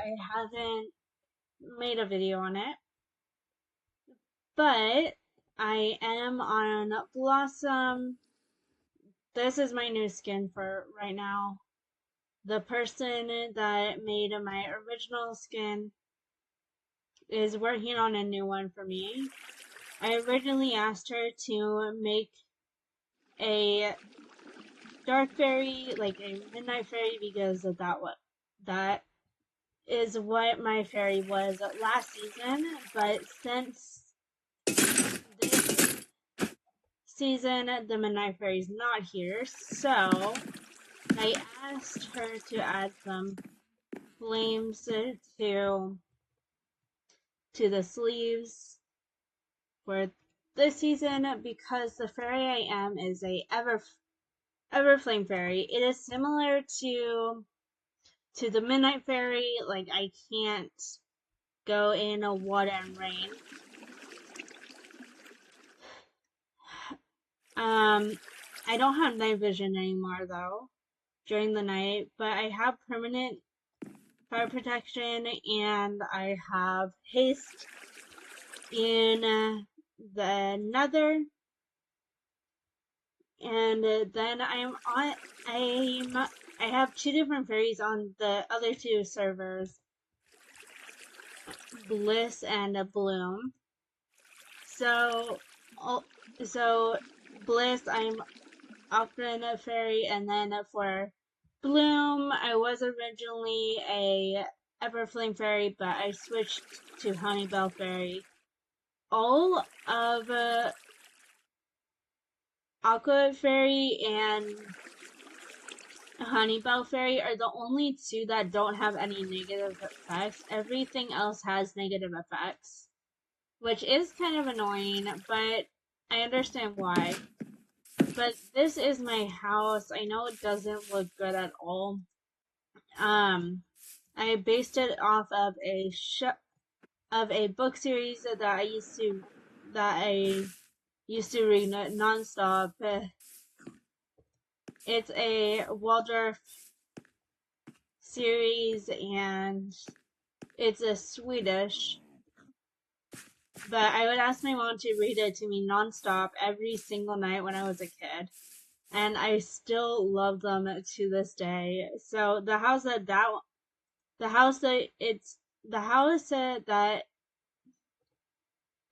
I haven't made a video on it, but I am on Blossom. This is my new skin for right now. The person that made my original skin is working on a new one for me. I originally asked her to make a dark fairy, like a midnight fairy, because that is what my fairy was last season. But since this season, the midnight fairy is not here, so I asked her to add some flames to the sleeves for this season because the fairy I am is a Everflame fairy. It is similar to the midnight fairy. Like I can't go in a water and rain. I don't have night vision anymore though during the night, but I have permanent fire protection and I have haste in the nether, and then I have two different fairies on the other two servers, Bliss and Bloom. So, so Bliss, I'm often a fairy, and then for Bloom, I was originally a Everflame fairy, but I switched to Honeybell fairy. All of Aqua fairy and Honeybell fairy are the only two that don't have any negative effects. Everything else has negative effects, which is kind of annoying, but I understand why. But this is my house. I know it doesn't look good at all. I based it off of a book series that I used to read nonstop. It's a Waldorf series and it's a Swedish. But I would ask my mom to read it to me nonstop every single night when I was a kid. And I still love them to this day. So the house that the house that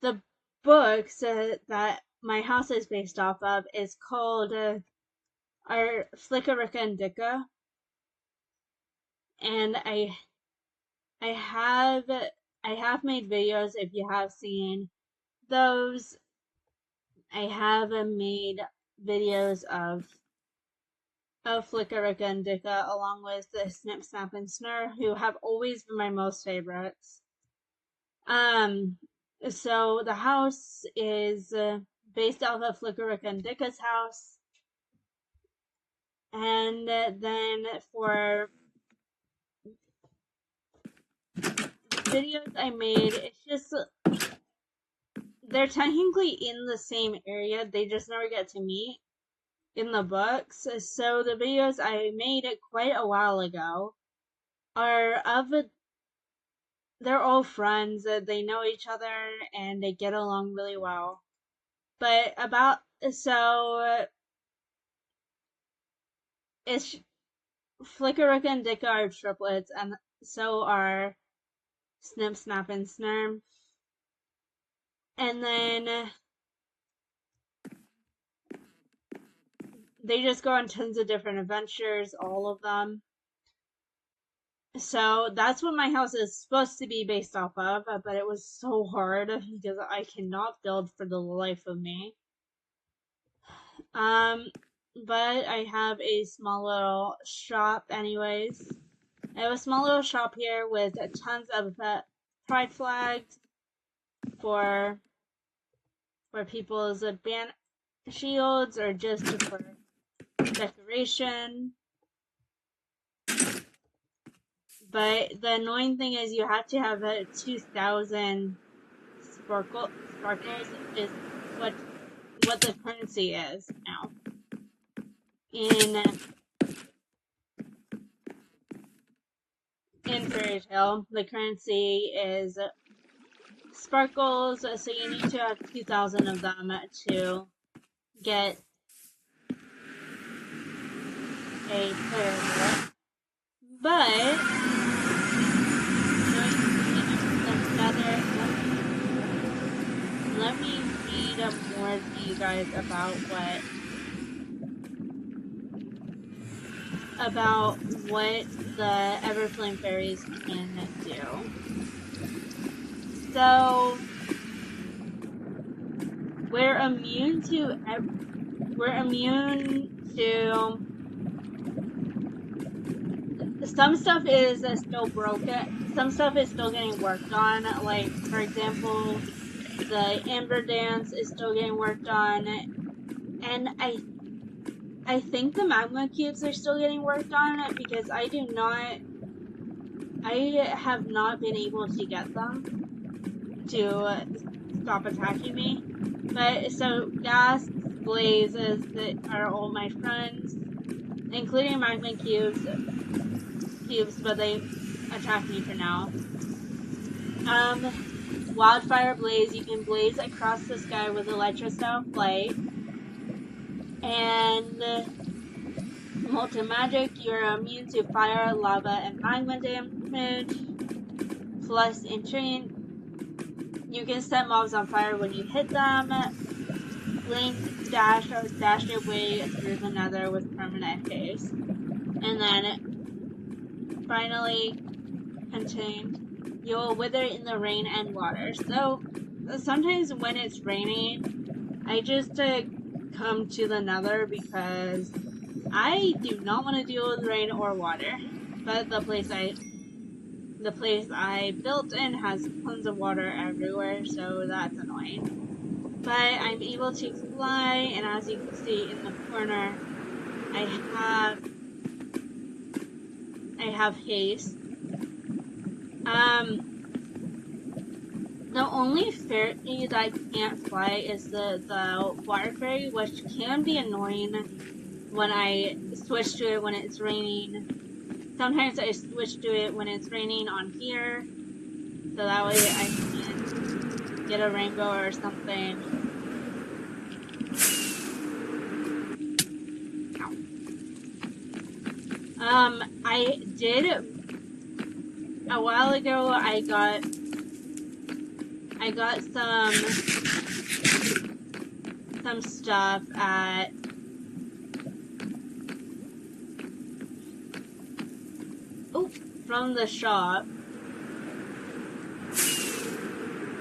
the books that my house is based off of is called our Flickaricka and Dicka, and I have made videos. If you have seen those, I have made videos of Flickaricka and Dicka along with the Snip Snap and Snur, who have always been my most favorites. So the house is based off of Flickaricka and Dicka's house. And then for videos I made, it's just, they're technically in the same area, they just never get to meet in the books. So the videos I made quite a while ago are they're all friends, they know each other, and they get along really well. But it's Flickaricka and Dicka are triplets, and so are Snip, Snap, and Snurm. And then they just go on tons of different adventures, all of them. So that's what my house is supposed to be based off of, but it was so hard because I cannot build for the life of me. But I have a small little shop anyways. I have a small little shop here with tons of pride flags for people's band shields or just for decoration. But the annoying thing is you have to have 2,000 sparkles is what the currency is now. in Fairytale, the currency is sparkles, so you need to have 2,000 of them to get a fairy. But let me read more to you guys about what the Everflame fairies can do. So we're immune to some stuff is still broken. Some stuff is still getting worked on. Like, for example, the Amber Dance is still getting worked on, and I think the magma cubes are still getting worked on because I have not been able to get them to stop attacking me. But so gas, blazes are all my friends, including magma cubes, but they attack me for now. Wildfire blaze, you can blaze across the sky with electrostyle flight. And molten magic, you're immune to fire, lava, and magma damage. Plus entrain, you can set mobs on fire when you hit them. Blink, dash, or dash your way through the nether with permanent haste. And then finally, contained, you'll wither in the rain and water. So sometimes when it's raining, I just come to the nether because I do not want to deal with rain or water. But the place I built in has tons of water everywhere, so that's annoying. But I'm able to fly, and as you can see in the corner, I have haste. The only fairy that can't fly is the water fairy, which can be annoying when I switch to it when it's raining. Sometimes I switch to it when it's raining on here, so that way I can get a rainbow or something. I did a while ago. I got some stuff at from the shop,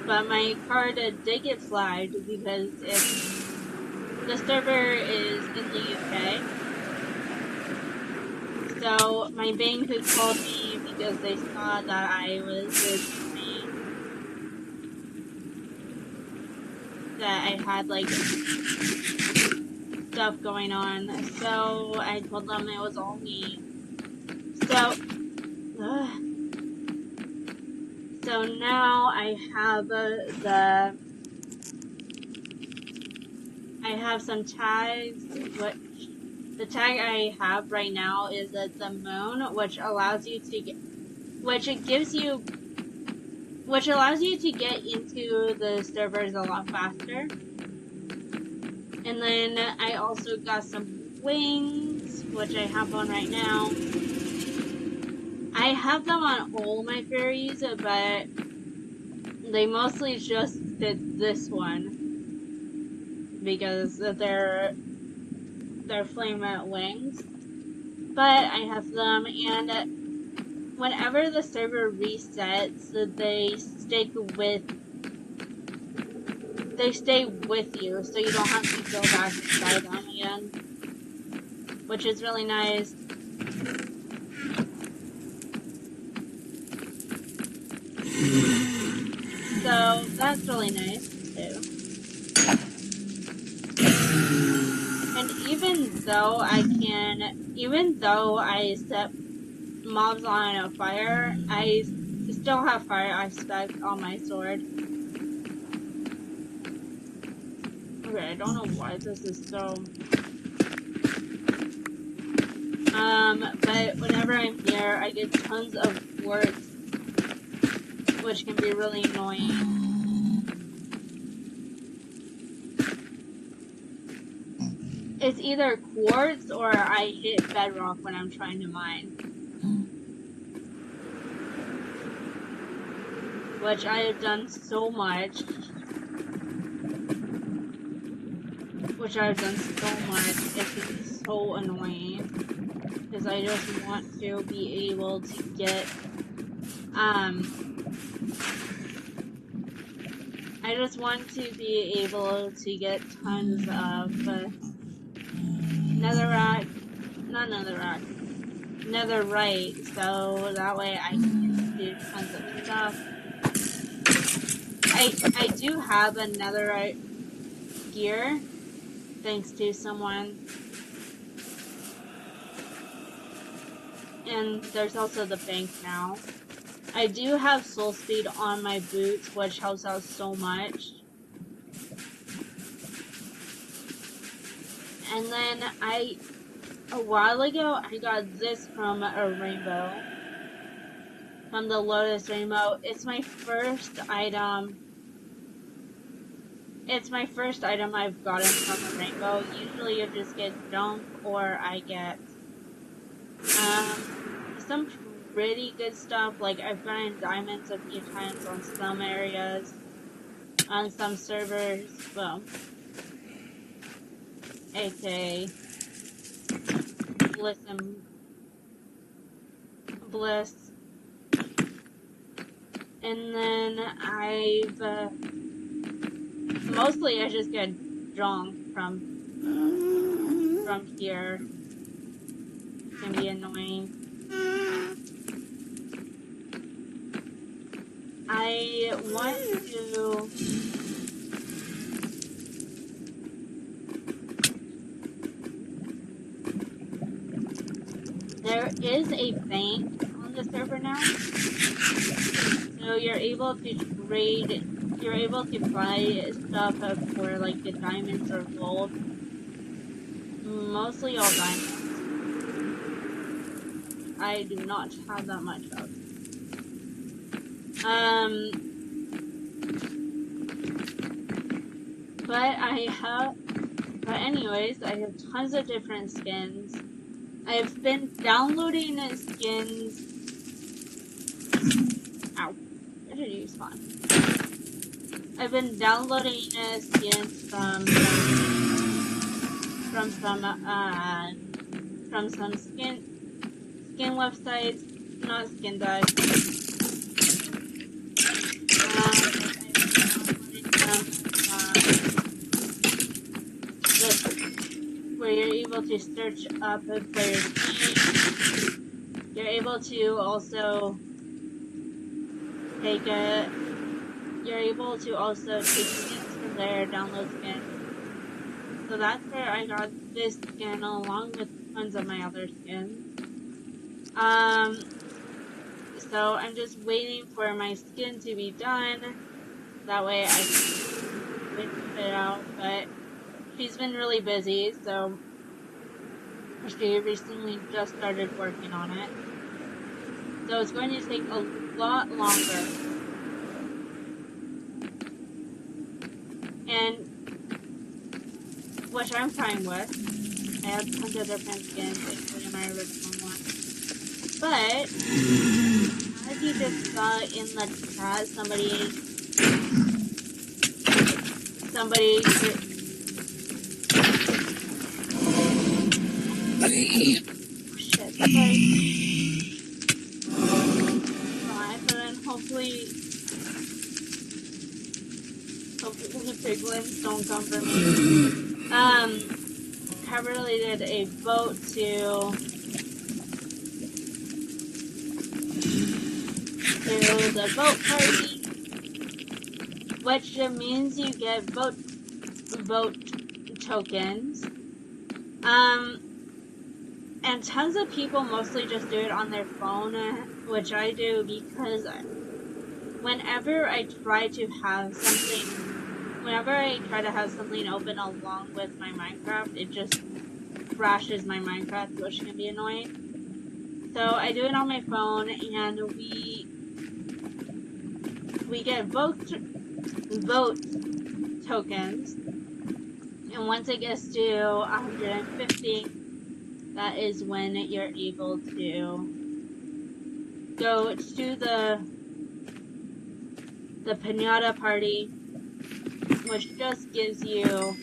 but my card did get flagged because the server is in the UK. So my bank had called me because they saw that I was that I had like stuff going on. So I told them it was all me. So now I have some tags. The tag I have right now is the moon, which allows you to get, which allows you to get into the servers a lot faster. And then I also got some wings, which I have on right now. I have them on all my fairies, but they mostly just fit this one because they're flame wings. But I have them, and whenever the server resets, they stay with you, so you don't have to go back and buy them again, which is really nice. So that's really nice too. And even though I set mobs on a fire, I still have fire aspect on my sword. Okay, I don't know why this is so. But whenever I'm here, I get tons of quartz, which can be really annoying. It's either quartz or I hit bedrock when I'm trying to mine. Which I have done so much. It's so annoying. Because I just want to be able to get, I just want to be able to get tons of netherite, so that way I can do tons of stuff. I do have a netherite gear, thanks to someone. And there's also the bank now. I do have soul speed on my boots, which helps out so much. And then a while ago, I got this from a rainbow. From the Lotus Rainbow. It's my first item. It's my first item I've gotten from a rainbow. Usually you just get junk, or I get some pretty good stuff. Like, I've gotten diamonds a few times on some areas, on some servers. Well, aka Bliss. And then mostly I just get junk from here. It can be annoying. I want to... There is a bank on the server now. So you're able to trade, you're able to buy stuff for like the diamonds or gold. Mostly all diamonds. I do not have that much of. But anyways, I have tons of different skins. I've been downloading skins. Ow. Where did you spawn? I've been downloading skins from some skin websites, not skin dive. Where you're able to search up a player's name. You're able to also take skins from there, download skins. So that's where I got this skin along with tons of my other skins. So I'm just waiting for my skin to be done. That way I can put it out, but she's been really busy, so she recently just started working on it. So it's going to take a lot longer. And which I'm fine with. I have tons of different skins, including my original one. But as you just saw in the chat, somebody shit, sorry. Alright, but then hopefully the piglins don't come for me. I really did a vote to the vote party, which means you get vote tokens. And tons of people mostly just do it on their phone, which I do because whenever I try to have something open along with my Minecraft, it just crashes my Minecraft, which can be annoying. So I do it on my phone, and we get vote tokens, and once it gets to 150, that is when you're able to go to the piñata party, which just gives you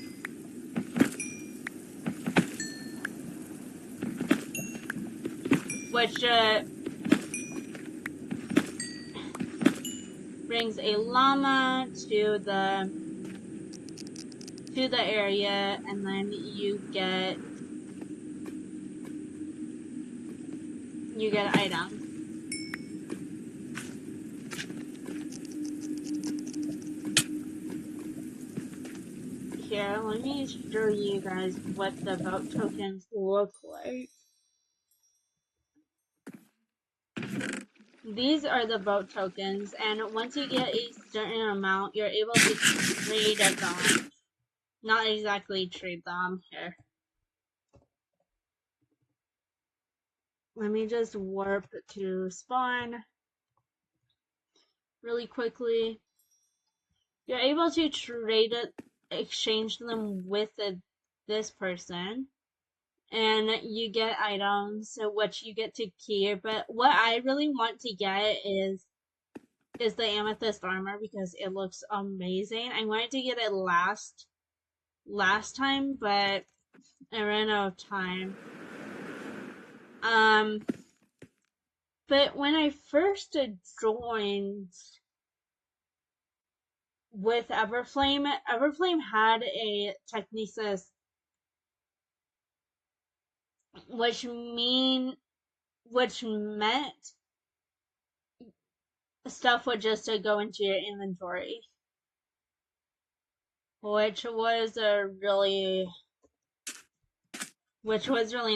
brings a llama to the area, and then you get items. Here, let me show you guys what the vote tokens look like. These are the vote tokens, and once you get a certain amount, you're able to trade them. Not exactly trade them. Here. Let me just warp to spawn really quickly. You're able to trade it, exchange them with this person, and you get items, which you get to keep. But what I really want to get is the amethyst armor, because it looks amazing. I wanted to get it last time, but I ran out of time. But when I first joined with Everflame had a technesis, which meant stuff would just go into your inventory, which was really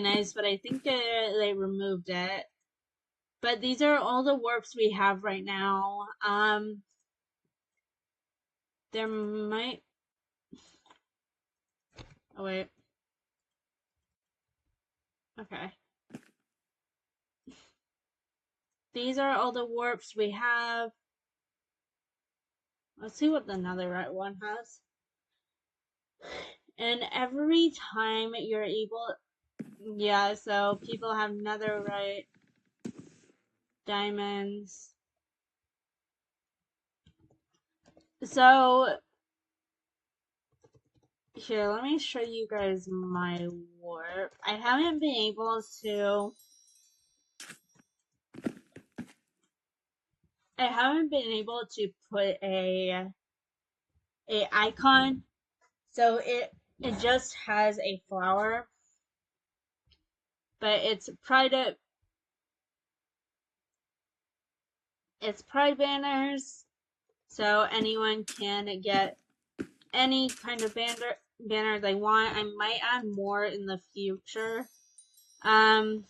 nice. But I think they removed it. But these are all the warps we have right now. There might. Oh wait. Okay. These are all the warps we have. Let's see what the netherite one has. And every time you're able, yeah, so people have netherite, diamonds. So here, let me show you guys my warp. I haven't been able to put a icon, so it just has a flower, but it's pride banners, so anyone can get any kind of banner they want. I might add more in the future. I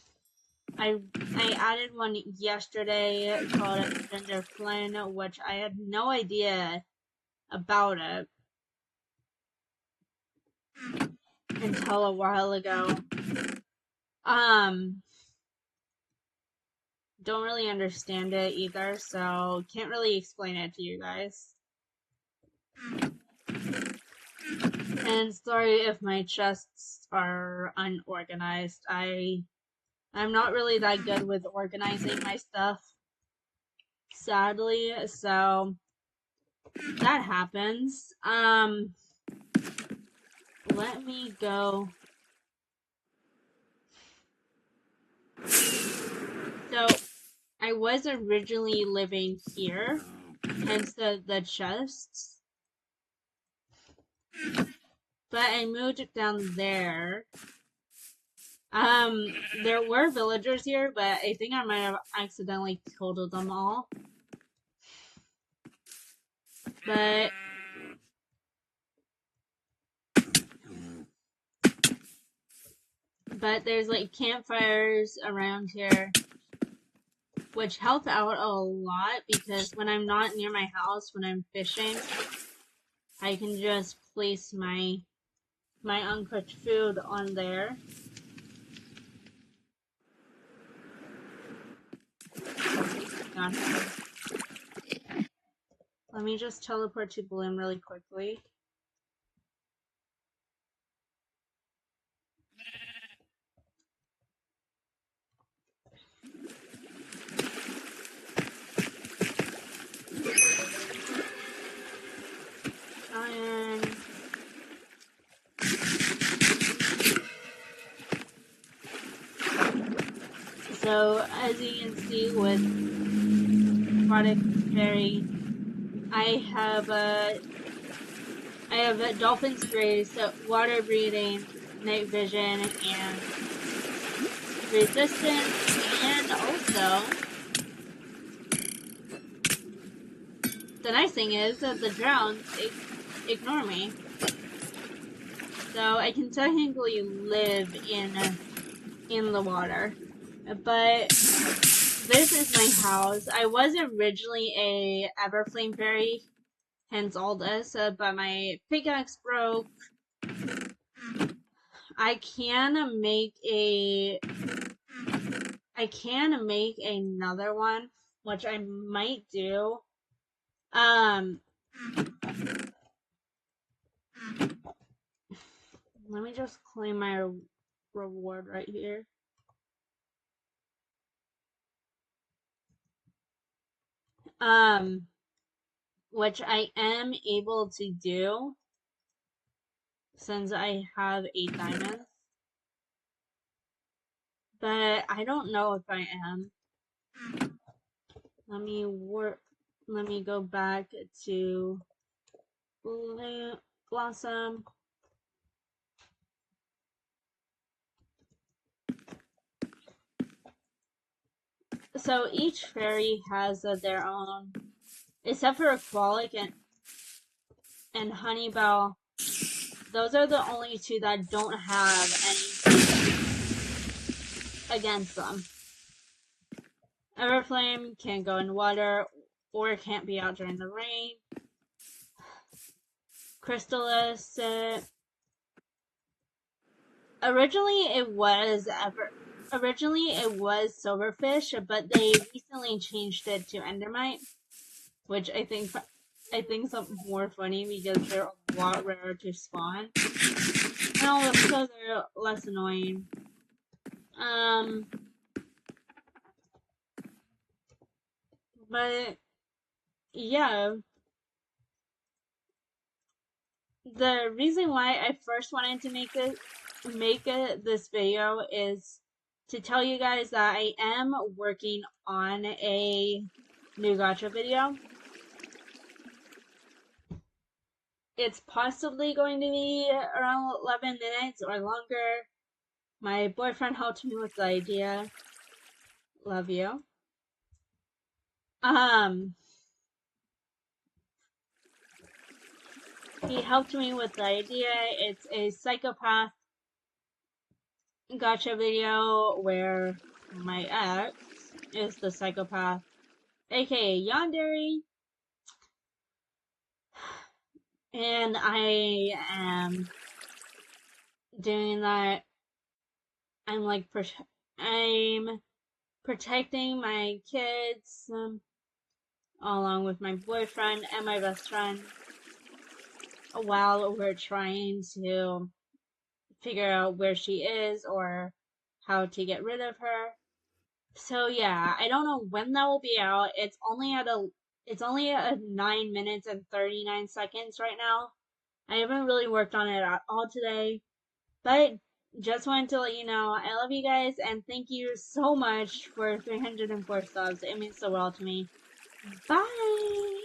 added one yesterday called Ginger Flynn, which I had no idea about it until a while ago. Don't really understand it either, so can't really explain it to you guys. And sorry if my chests are unorganized. I'm not really that good with organizing my stuff, sadly, so that happens. Let me go. So I was originally living here, hence the chests. But I moved down there. There were villagers here, but I think I might have accidentally killed them all. But there's like campfires around here, which help out a lot, because when I'm not near my house, when I'm fishing, I can just place my uncooked food on there. on him. Let me just teleport to Bloom really quickly. And so, as you can see with Product Fairy, I have a Dolphin's Grace, Water Breathing, Night Vision, and Resistance, and also, the nice thing is that the drowns ignore me. So I can technically live in the water. But this is my house. I was originally a Everflame Fairy, hence all this, but my pickaxe broke. I can make another one, which I might do. Let me just claim my reward right here. Which I am able to do since I have 8 diamonds. But I don't know if I am. Let me go back to Blossom. So each fairy has their own, except for Frolic and Honeybell. Those are the only two that don't have anything against them. Everflame can't go in water or can't be out during the rain. Crystallis, originally it was Silverfish, but they recently changed it to Endermite, which I think something more funny because they're a lot rarer to spawn, and also they're less annoying. But yeah, the reason why I first wanted to make this video is to tell you guys that I am working on a new gacha video. It's possibly going to be around 11 minutes or longer. My boyfriend helped me with the idea. Love you. He helped me with the idea. It's a psychopath gacha video where my ex is the psychopath, aka Yandere, and I am doing that. I'm protecting my kids, along with my boyfriend and my best friend, while we're trying to figure out where she is or how to get rid of her. So yeah, I don't know when that will be out. It's only at 9 minutes and 39 seconds right now. I haven't really worked on it at all today, but just wanted to let you know I love you guys and thank you so much for 304 subs. It means the world to me. Bye!